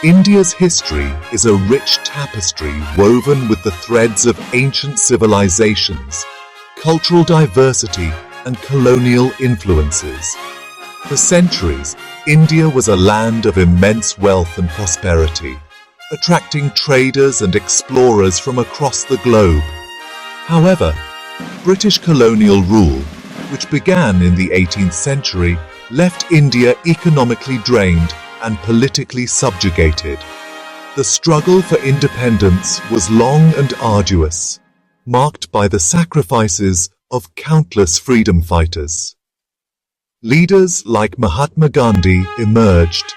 India's history is a rich tapestry woven with the threads of ancient civilizations, cultural diversity, and colonial influences. For centuries, India was a land of immense wealth and prosperity, attracting traders and explorers from across the globe. However, British colonial rule, which began in the 18th century, left India economically drained and politically subjugated. The struggle for independence was long and arduous, marked by the sacrifices of countless freedom fighters. Leaders like Mahatma Gandhi emerged,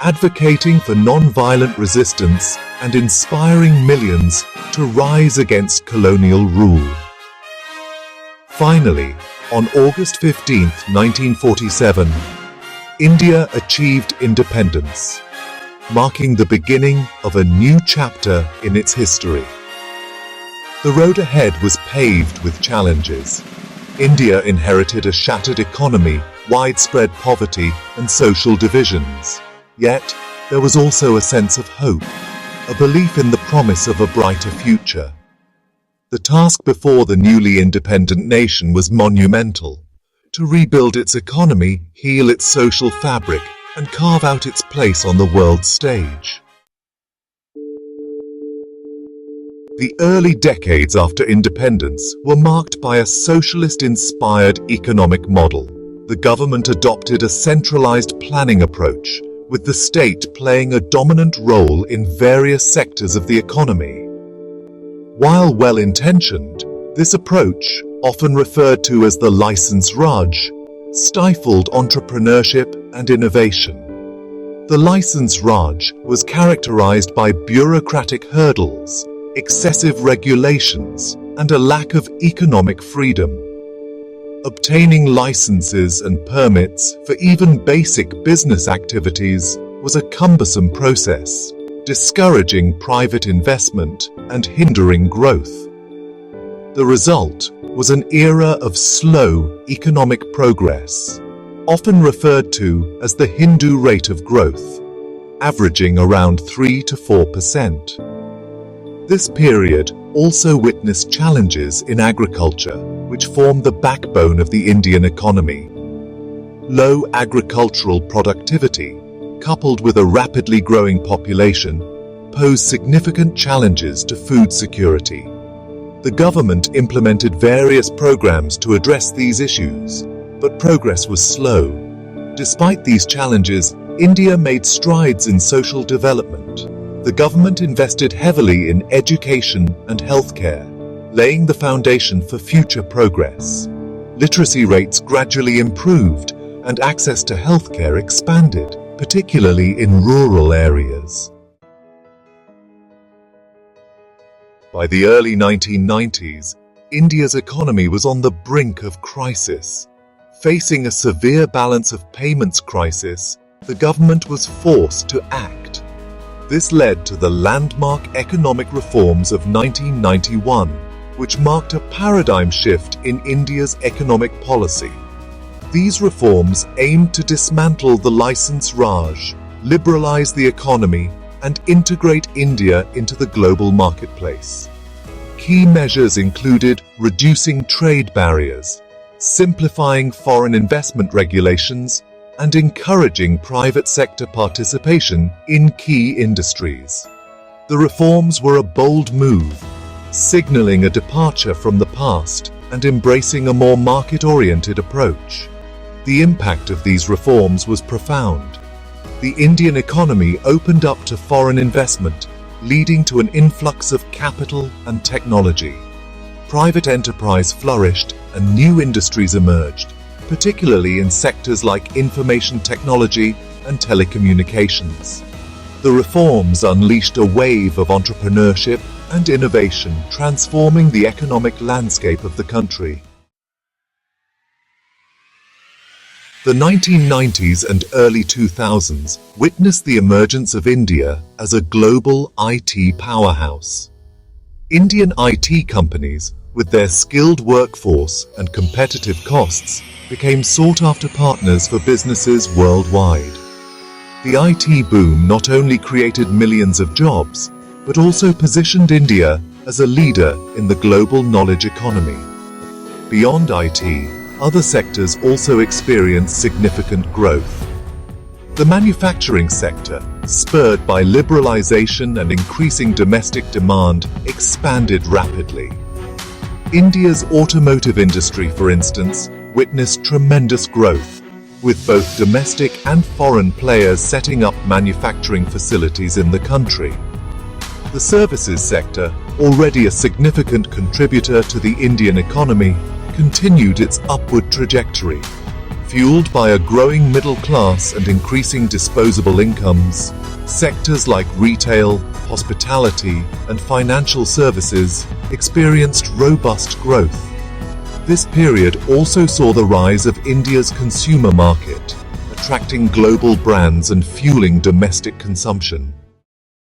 advocating for non-violent resistance and inspiring millions to rise against colonial rule. Finally, on August 15, 1947, India achieved independence, marking the beginning of a new chapter in its history. The road ahead was paved with challenges. India inherited a shattered economy, widespread poverty, and social divisions. Yet, there was also a sense of hope, a belief in the promise of a brighter future. The task before the newly independent nation was monumental: to rebuild its economy, heal its social fabric, and carve out its place on the world stage. The early decades after independence were marked by a socialist-inspired economic model. The government adopted a centralized planning approach, with the state playing a dominant role in various sectors of the economy. While well-intentioned, this approach, often referred to as the License Raj, stifled entrepreneurship and innovation. The License Raj was characterized by bureaucratic hurdles, excessive regulations, and a lack of economic freedom. Obtaining licenses and permits for even basic business activities was a cumbersome process, discouraging private investment and hindering growth. The result was an era of slow economic progress, often referred to as the Hindu rate of growth, averaging around 3 to 4%. This period also witnessed challenges in agriculture, which formed the backbone of the Indian economy. Low agricultural productivity, coupled with a rapidly growing population, posed significant challenges to food security. The government implemented various programs to address these issues, but progress was slow. Despite these challenges, India made strides in social development. The government invested heavily in education and healthcare, laying the foundation for future progress. Literacy rates gradually improved, and access to healthcare expanded, particularly in rural areas. By the early 1990s, India's economy was on the brink of crisis. Facing a severe balance of payments crisis, the government was forced to act. This led to the landmark economic reforms of 1991, which marked a paradigm shift in India's economic policy. These reforms aimed to dismantle the License Raj, liberalize the economy, and integrate India into the global marketplace. Key measures included reducing trade barriers, simplifying foreign investment regulations, and encouraging private sector participation in key industries. The reforms were a bold move, signaling a departure from the past and embracing a more market-oriented approach. The impact of these reforms was profound. The Indian economy opened up to foreign investment, leading to an influx of capital and technology. Private enterprise flourished and new industries emerged, particularly in sectors like information technology and telecommunications. The reforms unleashed a wave of entrepreneurship and innovation, transforming the economic landscape of the country. The 1990s and early 2000s witnessed the emergence of India as a global IT powerhouse. Indian IT companies, with their skilled workforce and competitive costs, became sought-after partners for businesses worldwide. The IT boom not only created millions of jobs, but also positioned India as a leader in the global knowledge economy. Beyond IT, other sectors also experienced significant growth. The manufacturing sector, spurred by liberalization and increasing domestic demand, expanded rapidly. India's automotive industry, for instance, witnessed tremendous growth, with both domestic and foreign players setting up manufacturing facilities in the country. The services sector, already a significant contributor to the Indian economy, continued its upward trajectory. Fueled by a growing middle class and increasing disposable incomes, sectors like retail, hospitality, and financial services experienced robust growth. This period also saw the rise of India's consumer market, attracting global brands and fueling domestic consumption.